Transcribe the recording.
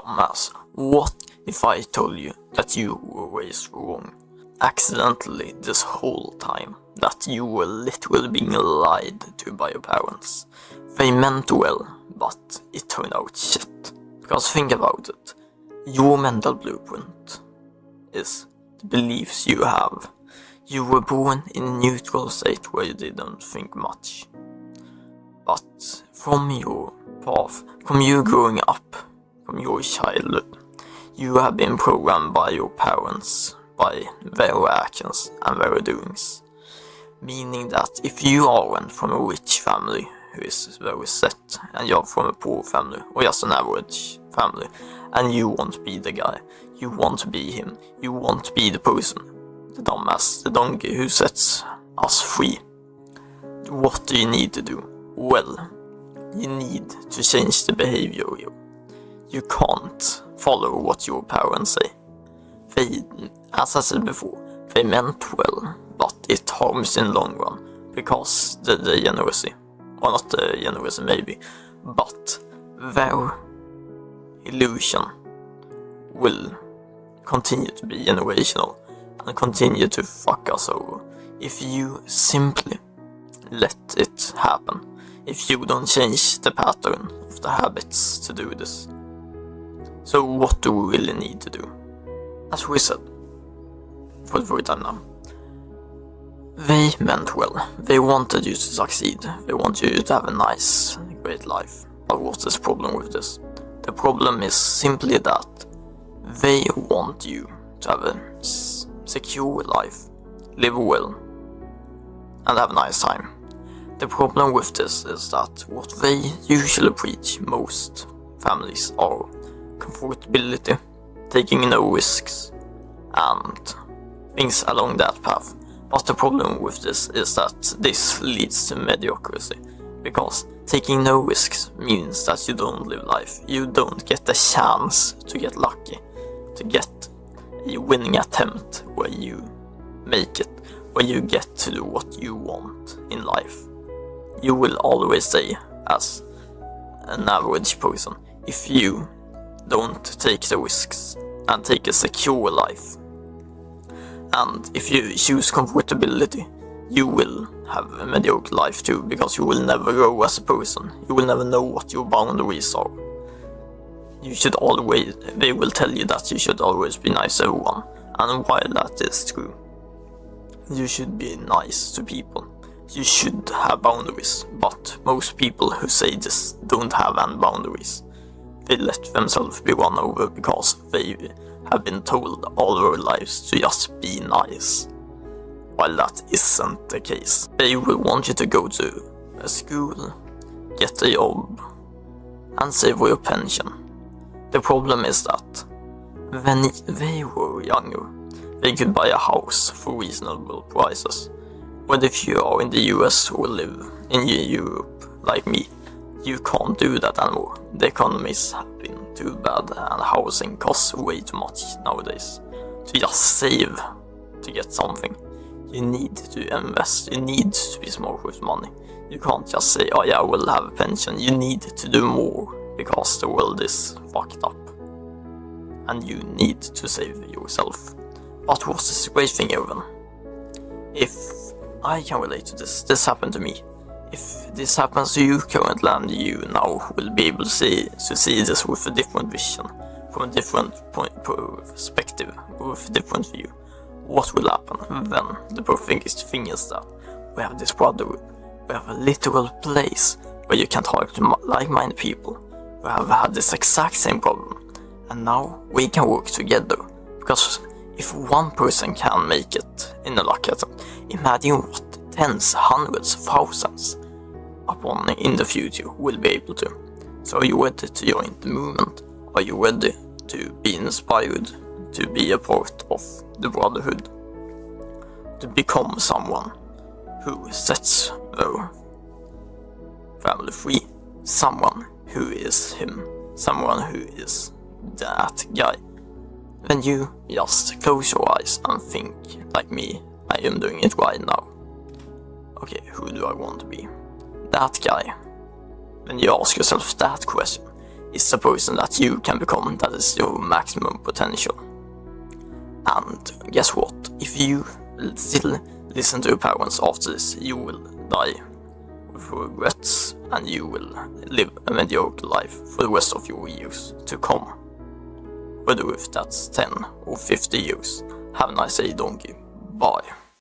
Dumbass, what if I told you that you were raised wrong? Accidentally this whole time, that you were literally being lied to by your parents. They meant well, but it turned out shit. Because think about it, your mental blueprint is the beliefs you have. You were born in a neutral state where you didn't think much. But from your path, from you growing up, from your childhood, you have been programmed by your parents, by their actions and their doings. Meaning that if you aren't from a rich family who is very set, and you're from a poor family, or just an average family, and you want to be the guy, you want to be him, you want to be the person, the dumbass, the donkey who sets us free. What do you need to do? Well, you need to change the behavior. You can't follow what your parents say. They, as I said before, they meant well, but it harms in the long run, because the generosity, or not the generosity maybe, but their illusion will continue to be generational and continue to fuck us over if you simply let it happen. If you don't change the pattern of the habits to do this. So what do we really need to do? As we said, for the third time now, they meant well. They wanted you to succeed. They want you to have a nice, great life. But what's the problem with this? The problem is simply that they want you to have a secure life, live well, and have a nice time. The problem with this is that what they usually preach, most families, are comfortability, taking no risks, and things along that path. But the problem with this is that this leads to mediocrity, because taking no risks means that you don't live life. You don't get the chance to get lucky, to get a winning attempt where you make it, where you get to do what you want in life. You will always say, as an average person, if you don't take the risks and take a secure life, and if you choose comfortability, you will have a mediocre life too, because you will never grow as a person. You will never know what your boundaries are. You should always, they will tell you that you should always be nice to everyone, and while that is true, you should be nice to people. You should have boundaries, but most people who say this don't have any boundaries. They let themselves be run over because they have been told all their lives to just be nice. While that isn't the case. They will want you to go to a school, get a job, and save for your pension. The problem is that when they were younger, they could buy a house for reasonable prices. But if you are in the US or live in Europe, like me, you can't do that anymore. The economies have been too bad and housing costs way too much nowadays. To just save to get something, you need to invest, you need to be smart with money. You can't just say, oh yeah, we'll have a pension. You need to do more, because the world is fucked up. And you need to save yourself. But what's the great thing, Evan? If I can relate to this happened to me. If this happens to you currently, and you now will be able to see this with a different vision, from a different perspective, with a different view, what will happen then? The perfect thing is that we have this brotherhood, we have a literal place where you can talk to like-minded people who have had this exact same problem, and now we can work together, because if one person can make it in a lucky attempt, imagine what tens, hundreds, thousands upon in the future will be able to. So are you ready to join the movement? Are you ready to be inspired, to be a part of the brotherhood? To become someone who sets their family free? Someone who is him, someone who is that guy. When you just close your eyes and think like me, I am doing it right now. Okay, who do I want to be? That guy. When you ask yourself that question, is a person that you can become that is your maximum potential. And guess what? If you still listen to your parents after this, you will die with regrets and you will live a mediocre life for the rest of your years to come. Whether if that's 10 or 50 years. Have a nice day, donkey. Bye.